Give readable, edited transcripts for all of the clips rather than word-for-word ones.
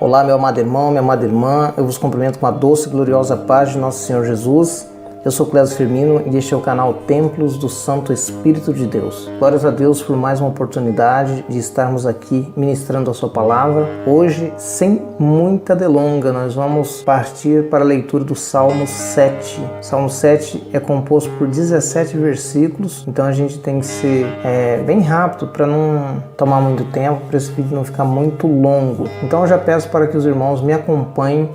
Olá, meu amado irmão, minha amada irmã, eu vos cumprimento com a doce e gloriosa paz de nosso Senhor Jesus. Eu sou Clésio Firmino e este é o canal Templos do Santo Espírito de Deus. Glórias a Deus por mais uma oportunidade de estarmos aqui ministrando a sua palavra. Hoje, sem muita delonga, nós vamos partir para a leitura do Salmo 7. O Salmo 7 é composto por 17 versículos, então a gente tem que ser bem rápido para não tomar muito tempo, para esse vídeo não ficar muito longo. Então eu já peço para que os irmãos me acompanhem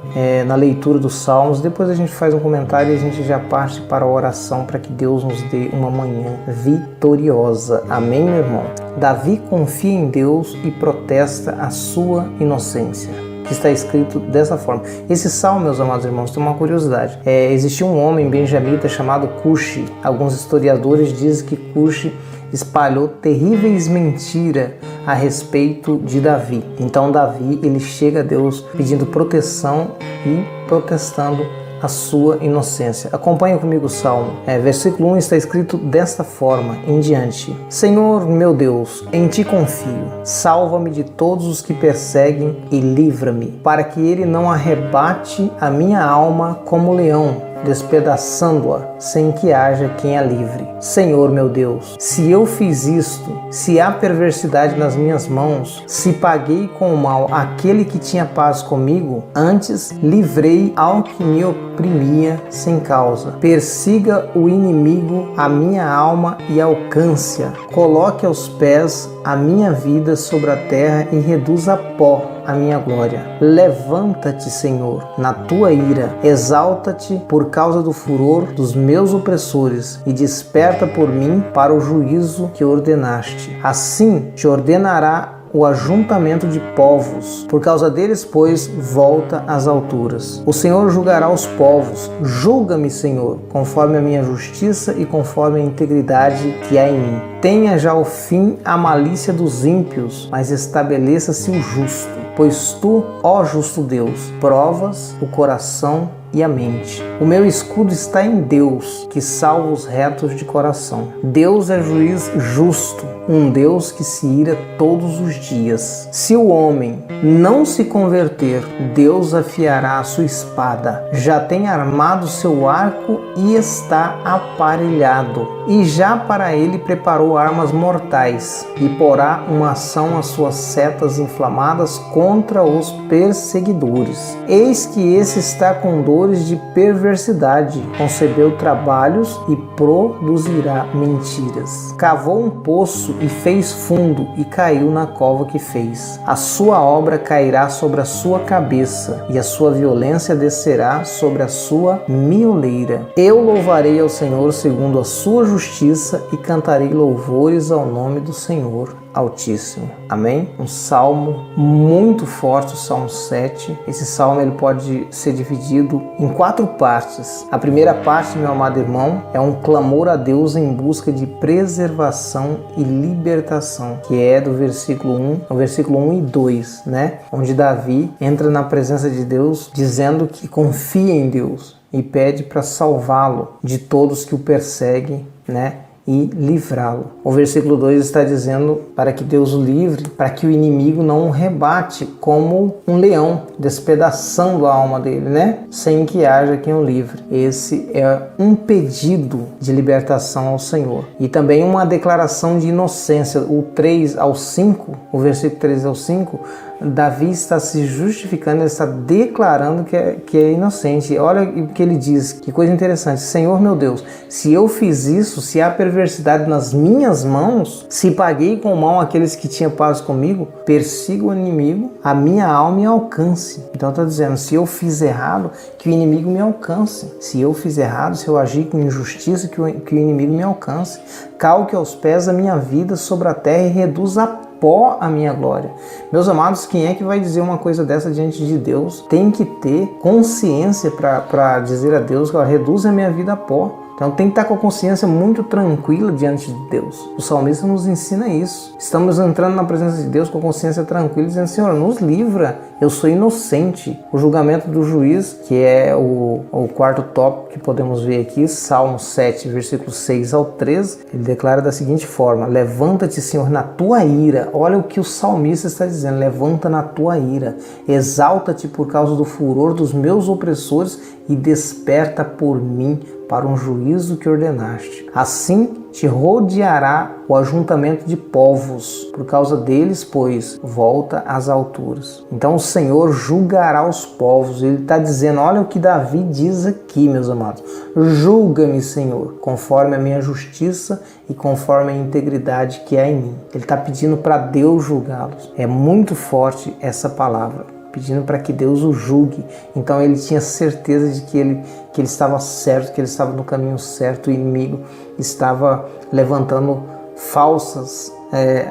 na leitura dos Salmos, depois a gente faz um comentário e a gente já parte para a oração para que Deus nos dê uma manhã vitoriosa. Amém, meu irmão? Davi confia em Deus e protesta a sua inocência, que está escrito dessa forma. Esse salmo, meus amados irmãos, tem uma curiosidade. Existia um homem benjamita chamado Cushi. Alguns historiadores dizem que Cushi espalhou terríveis mentiras a respeito de Davi. Então Davi, ele chega a Deus pedindo proteção e protestando a sua inocência. Acompanha comigo o Salmo. Versículo 1 está escrito desta forma em diante: Senhor meu Deus, em ti confio. Salva-me de todos os que perseguem e livra-me, para que ele não arrebate a minha alma como leão, despedaçando-a sem que haja quem a livre. Senhor meu Deus, se eu fiz isto, se há perversidade nas minhas mãos, se paguei com o mal aquele que tinha paz comigo, antes livrei ao que me oprimia sem causa. Persiga o inimigo a minha alma e alcance-a. Coloque aos pés a minha vida sobre a terra e reduza a pó a minha glória. Levanta-te, Senhor, na tua ira, exalta-te por causa do furor dos meus opressores e desperta por mim para o juízo que ordenaste. Assim te ordenará o ajuntamento de povos. Por causa deles, pois, volta às alturas. O Senhor julgará os povos. Julga-me, Senhor, conforme a minha justiça e conforme a integridade que há em mim. Tenha já o fim a malícia dos ímpios, mas estabeleça-se o justo. Pois tu, ó justo Deus, provas o coração e a mente. O meu escudo está em Deus, que salva os retos de coração. Deus é juiz justo, um Deus que se ira todos os dias. Se o homem não se converter, Deus afiará a sua espada. Já tem armado seu arco e está aparelhado. E já para ele preparou armas mortais, e porá uma ação às suas setas inflamadas contra os perseguidores. Eis que esse está com dores de perversidade, concebeu trabalhos e produzirá mentiras. Cavou um poço e fez fundo e caiu na cova que fez. A sua obra cairá sobre a sua cabeça e a sua violência descerá sobre a sua mioleira. Eu louvarei ao Senhor segundo a sua justiça e cantarei louvores ao nome do Senhor Altíssimo. Amém? Um salmo muito forte, o Salmo 7. Esse salmo ele pode ser dividido em 4 partes. A primeira parte, meu amado irmão, é um clamor a Deus em busca de preservação e libertação, que é do versículo 1 ao versículo 1 e 2, né? Onde Davi entra na presença de Deus dizendo que confia em Deus e pede para salvá-lo de todos que o perseguem, né? E livrá-lo. O versículo 2 está dizendo para que Deus o livre, para que o inimigo não o rebate como um leão, despedaçando a alma dele, né? Sem que haja quem o livre. Esse é um pedido de libertação ao Senhor. E também uma declaração de inocência. O 3 ao 5, o versículo 3 ao 5, Davi está se justificando, ele está declarando que é inocente. Olha o que ele diz, que coisa interessante. Senhor meu Deus, se eu fiz isso, se há perversidade nas minhas mãos, se paguei com mal aqueles que tinham paz comigo, persiga o inimigo, a minha alma me alcance. Então está dizendo, se eu fiz errado, que o inimigo me alcance. Se eu fiz errado, se eu agir com injustiça, que o inimigo me alcance. Calque aos pés a minha vida sobre a terra e reduza a pó a minha glória. Meus amados, quem é que vai dizer uma coisa dessa diante de Deus? Tem que ter consciência para dizer a Deus que reduza a minha vida a pó. Então tem que estar com a consciência muito tranquila diante de Deus. O salmista nos ensina isso. Estamos entrando na presença de Deus com a consciência tranquila, dizendo, Senhor, nos livra Eu sou inocente. O julgamento do juiz, que é o quarto tópico que podemos ver aqui, Salmo 7, versículos 6 ao 13, ele declara da seguinte forma: levanta-te, Senhor, na tua ira. Olha o que o salmista está dizendo: levanta na tua ira, exalta-te por causa do furor dos meus opressores e desperta por mim para um juízo que ordenaste. Assim te rodeará o ajuntamento de povos, por causa deles, pois, volta às alturas. Então o Senhor julgará os povos. Ele está dizendo, olha o que Davi diz aqui, meus amados: julga-me, Senhor, conforme a minha justiça e conforme a integridade que há em mim. Ele está pedindo para Deus julgá-los. É muito forte essa palavra, pedindo para que Deus o julgue. Então ele tinha certeza de que ele estava certo, que ele estava no caminho certo. O inimigo estava levantando falsas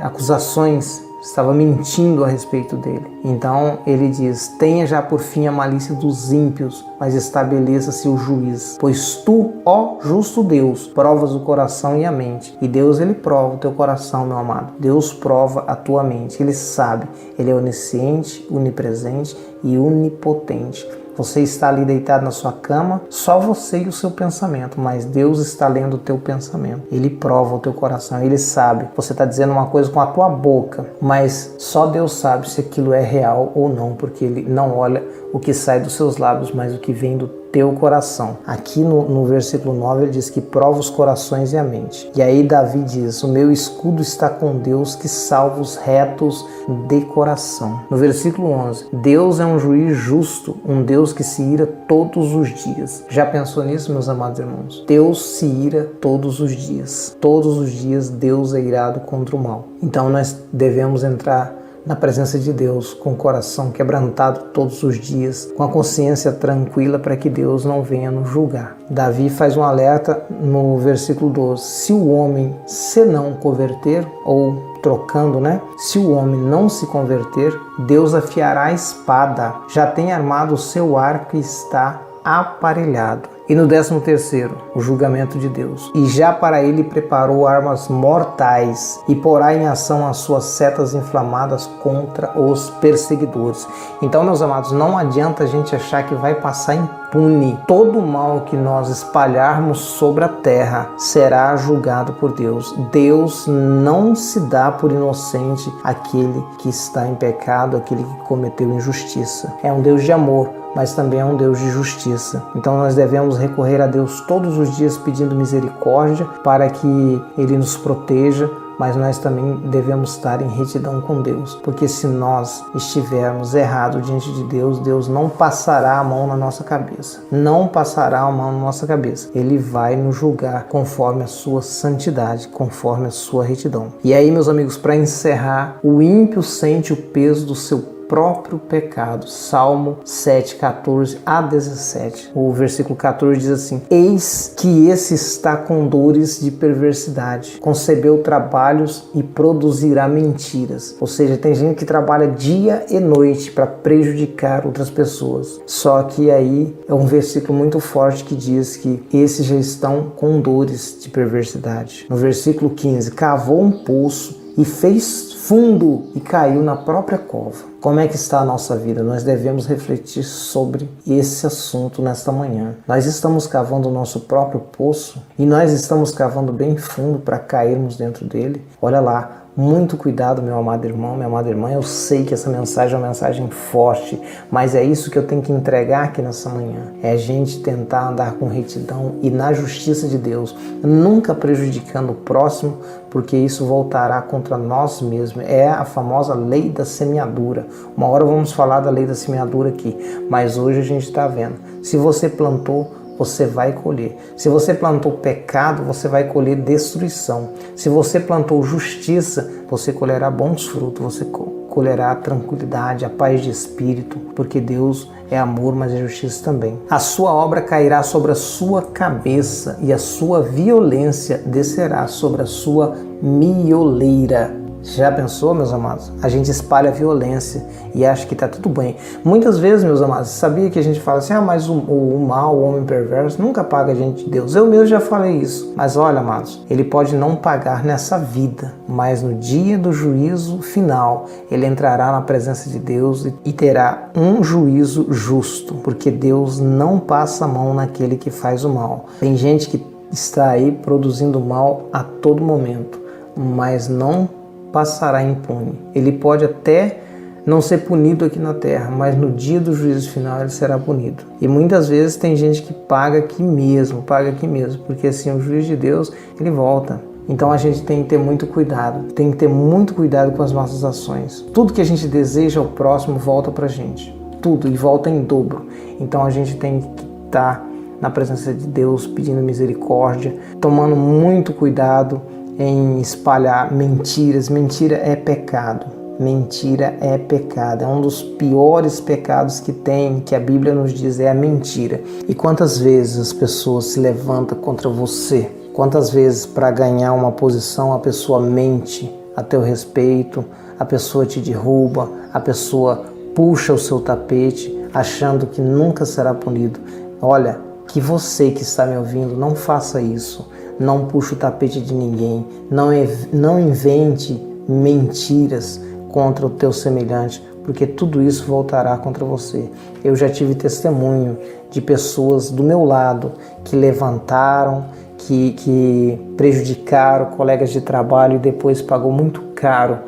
acusações, estava mentindo a respeito dele. Então ele diz: tenha já por fim a malícia dos ímpios, mas estabeleça-se o juiz. Pois tu, ó justo Deus, provas o coração e a mente. E Deus, ele prova o teu coração, meu amado. Deus prova a tua mente. Ele sabe. Ele é onisciente, onipresente e onipotente. Você está ali deitado na sua cama, só você e o seu pensamento, mas Deus está lendo o teu pensamento. Ele prova o teu coração, ele sabe. Você está dizendo uma coisa com a tua boca, mas só Deus sabe se aquilo é real ou não, porque ele não olha o que sai dos seus lábios, mas o que vem do teu coração. Aqui no versículo 9 ele diz que prova os corações e a mente. E aí Davi diz: o meu escudo está com Deus que salva os retos de coração. No versículo 11, Deus é um juiz justo, um Deus que se ira todos os dias. Já pensou nisso, meus amados irmãos? Deus se ira todos os dias. Todos os dias Deus é irado contra o mal. Então nós devemos entrar na presença de Deus com o coração quebrantado todos os dias, com a consciência tranquila, para que Deus não venha nos julgar. Davi faz um alerta no versículo 12: se o homem se não converter, ou trocando, se o homem não se converter, Deus afiará a espada, já tem armado o seu arco e está aparelhado. E no 13º, o julgamento de Deus. E já para ele preparou armas mortais e porá em ação as suas setas inflamadas contra os perseguidores. Então, meus amados, não adianta a gente achar que vai passar impune. Todo o mal que nós espalharmos sobre a terra será julgado por Deus. Deus não se dá por inocente aquele que está em pecado, aquele que cometeu injustiça. É um Deus de amor, mas também é um Deus de justiça. Então nós devemos recorrer a Deus todos os dias pedindo misericórdia para que Ele nos proteja, mas nós também devemos estar em retidão com Deus, porque se nós estivermos errados diante de Deus, Deus não passará a mão na nossa cabeça. Não passará a mão na nossa cabeça. Ele vai nos julgar conforme a sua santidade, conforme a sua retidão. E aí, meus amigos, para encerrar, o ímpio sente o peso do seu próprio pecado. Salmo 7, 14 a 17. O versículo 14 diz assim: eis que esse está com dores de perversidade, concebeu trabalhos e produzirá mentiras. Ou seja, tem gente que trabalha dia e noite para prejudicar outras pessoas. Só que aí é um versículo muito forte que diz que esses já estão com dores de perversidade. No versículo 15, cavou um poço e fez fundo e caiu na própria cova. Como é que está a nossa vida? Nós devemos refletir sobre esse assunto nesta manhã. Nós estamos cavando o nosso próprio poço e nós estamos cavando bem fundo para cairmos dentro dele. Olha lá. Muito cuidado, meu amado irmão, minha amada irmã. Eu sei que essa mensagem é uma mensagem forte, mas é isso que eu tenho que entregar aqui nessa manhã. É a gente tentar andar com retidão e na justiça de Deus, nunca prejudicando o próximo, porque isso voltará contra nós mesmos. É a famosa lei da semeadura. Uma hora vamos falar da lei da semeadura aqui, mas hoje a gente está vendo. Se você plantou, você vai colher. Se você plantou pecado, você vai colher destruição. Se você plantou justiça, você colherá bons frutos, você colherá a tranquilidade, a paz de espírito, porque Deus é amor, mas é justiça também. A sua obra cairá sobre a sua cabeça e a sua violência descerá sobre a sua mioleira. Já pensou, meus amados? A gente espalha violência e acha que está tudo bem. Muitas vezes, meus amados, sabia que a gente fala assim, mas o mal, o homem perverso, nunca paga a gente de Deus. Eu mesmo já falei isso. Mas olha, amados, ele pode não pagar nessa vida, mas no dia do juízo final, ele entrará na presença de Deus e terá um juízo justo, porque Deus não passa a mão naquele que faz o mal. Tem gente que está aí produzindo mal a todo momento, mas não passará impune. Ele pode até não ser punido aqui na terra, mas no dia do juízo final ele será punido. E muitas vezes tem gente que paga aqui mesmo, porque assim o juiz de Deus, ele volta. Então a gente tem que ter muito cuidado, com as nossas ações. Tudo que a gente deseja ao próximo volta pra gente, tudo, e volta em dobro. Então a gente tem que estar na presença de Deus, pedindo misericórdia, tomando muito cuidado em espalhar mentiras. Mentira é pecado. Mentira é pecado. É um dos piores pecados que tem, que a Bíblia nos diz, é a mentira. E quantas vezes as pessoas se levantam contra você? Quantas vezes, para ganhar uma posição, a pessoa mente a teu respeito, a pessoa te derruba, a pessoa puxa o seu tapete, achando que nunca será punido. Olha, que você que está me ouvindo, não faça isso. Não puxe o tapete de ninguém. Não invente mentiras contra o teu semelhante, porque tudo isso voltará contra você. Eu já tive testemunho de pessoas do meu lado que levantaram, que prejudicaram colegas de trabalho e depois pagou muito caro,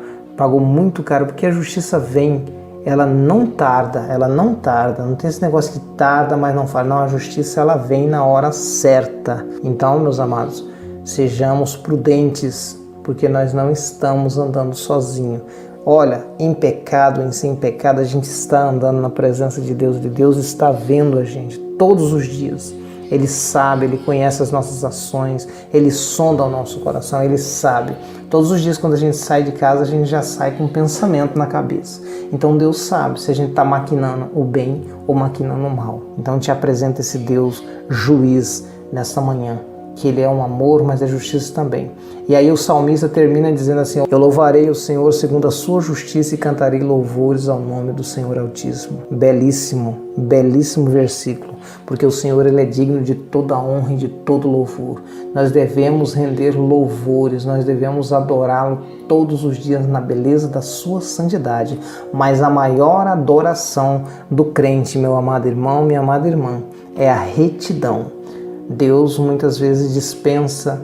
porque a justiça vem, ela não tarda, não tem esse negócio que tarda, mas não fala, não, a justiça ela vem na hora certa. Então, meus amados, sejamos prudentes, porque nós não estamos andando sozinhos. Olha, em pecado, em sem pecado, a gente está andando na presença de Deus está vendo a gente todos os dias. Ele sabe, Ele conhece as nossas ações, Ele sonda o nosso coração, Ele sabe. Todos os dias quando a gente sai de casa, a gente já sai com um pensamento na cabeça. Então Deus sabe se a gente está maquinando o bem ou maquinando o mal. Então te apresenta esse Deus juiz nesta manhã, que Ele é um amor, mas é justiça também. E aí o salmista termina dizendo assim, eu louvarei o Senhor segundo a sua justiça e cantarei louvores ao nome do Senhor Altíssimo. Belíssimo, belíssimo versículo, porque o Senhor Ele é digno de toda honra e de todo louvor. Nós devemos render louvores, nós devemos adorá-lo todos os dias na beleza da sua santidade. Mas a maior adoração do crente, meu amado irmão, minha amada irmã, é a retidão. Deus muitas vezes dispensa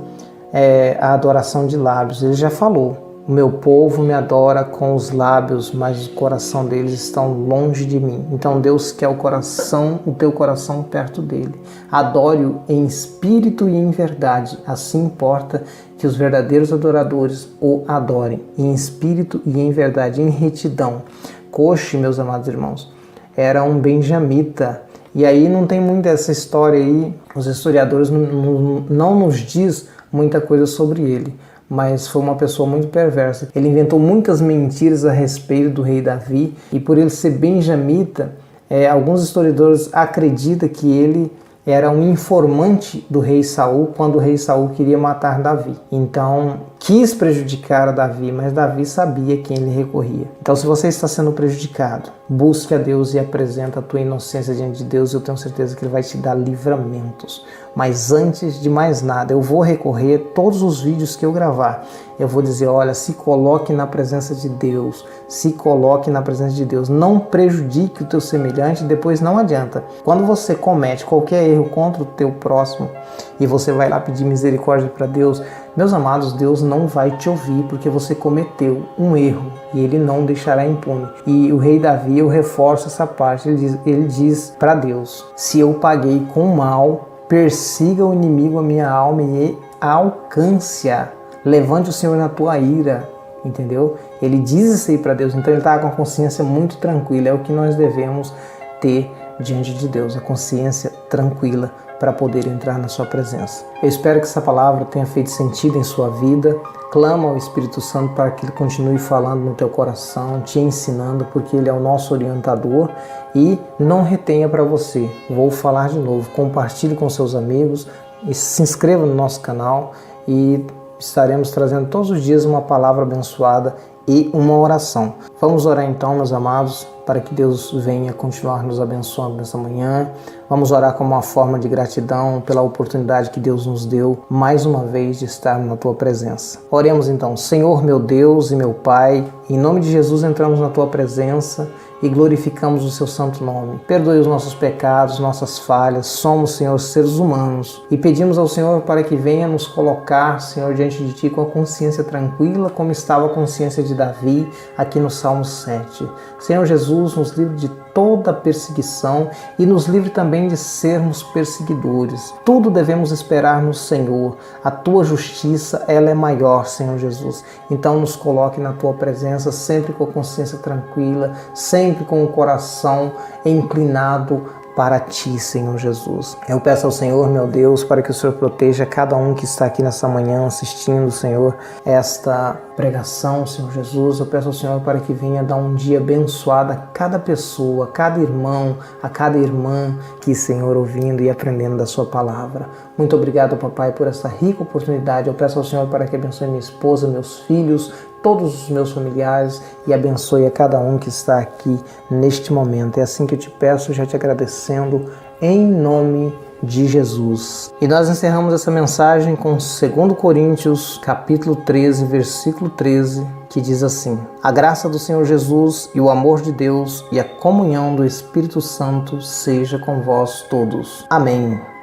a adoração de lábios. Ele já falou, o meu povo me adora com os lábios, mas o coração deles estão longe de mim. Então Deus quer o teu coração perto dele. Adore-o em espírito e em verdade. Assim importa que os verdadeiros adoradores o adorem em espírito e em verdade, em retidão. Coxe, meus amados irmãos, era um benjamita. E aí não tem muita essa história aí, os historiadores não nos diz muita coisa sobre ele, mas foi uma pessoa muito perversa. Ele inventou muitas mentiras a respeito do rei Davi, e por ele ser benjamita, alguns historiadores acreditam que ele era um informante do rei Saul quando o rei Saul queria matar Davi. Então, quis prejudicar a Davi, mas Davi sabia quem ele recorria. Então, se você está sendo prejudicado, busque a Deus e apresenta a tua inocência diante de Deus. Eu tenho certeza que Ele vai te dar livramentos. Mas antes de mais nada, eu vou recorrer todos os vídeos que eu gravar. Eu vou dizer, olha, se coloque na presença de Deus. Se coloque na presença de Deus. Não prejudique o teu semelhante, depois não adianta. Quando você comete qualquer erro contra o teu próximo e você vai lá pedir misericórdia para Deus, meus amados, Deus não vai te ouvir porque você cometeu um erro e Ele não deixará impune. E o rei Davi, eu reforço essa parte, ele diz para Deus, se eu paguei com mal, persiga o inimigo a minha alma e alcance-a. Levante o Senhor na tua ira, entendeu? Ele diz isso aí para Deus, então ele está com a consciência muito tranquila. É o que nós devemos ter diante de Deus, a consciência tranquila para poder entrar na sua presença. Eu espero que essa palavra tenha feito sentido em sua vida. Clama ao Espírito Santo para que Ele continue falando no teu coração, te ensinando, porque Ele é o nosso orientador. E não retenha para você. Vou falar de novo. Compartilhe com seus amigos e se inscreva no nosso canal e estaremos trazendo todos os dias uma palavra abençoada e uma oração. Vamos orar então, meus amados, para que Deus venha continuar nos abençoando nessa manhã. Vamos orar como uma forma de gratidão pela oportunidade que Deus nos deu mais uma vez de estar na Tua presença. Oremos então. Senhor, meu Deus e meu Pai, em nome de Jesus entramos na Tua presença e glorificamos o Seu santo nome. Perdoe os nossos pecados, nossas falhas. Somos, Senhor, seres humanos e pedimos ao Senhor para que venha nos colocar, Senhor, diante de Ti com a consciência tranquila, como estava a consciência de Davi aqui no Salmo 7. Senhor Jesus, nos livre de toda perseguição e nos livre também de sermos perseguidores. Tudo devemos esperar no Senhor. A Tua justiça, ela é maior, Senhor Jesus. Então nos coloque na Tua presença sempre com a consciência tranquila, sempre com o coração inclinado para Ti, Senhor Jesus. Eu peço ao Senhor, meu Deus, para que o Senhor proteja cada um que está aqui nessa manhã assistindo, Senhor, esta pregação, Senhor Jesus. Eu peço ao Senhor para que venha dar um dia abençoado a cada pessoa, a cada irmão, a cada irmã que, Senhor, ouvindo e aprendendo da Sua palavra. Muito obrigado, Papai, por essa rica oportunidade. Eu peço ao Senhor para que abençoe minha esposa, meus filhos, todos os meus familiares e abençoe a cada um que está aqui neste momento. É assim que eu te peço, já te agradecendo, em nome de Jesus. E nós encerramos essa mensagem com 2 Coríntios, capítulo 13, versículo 13, que diz assim: A graça do Senhor Jesus e o amor de Deus e a comunhão do Espírito Santo seja com vós todos. Amém.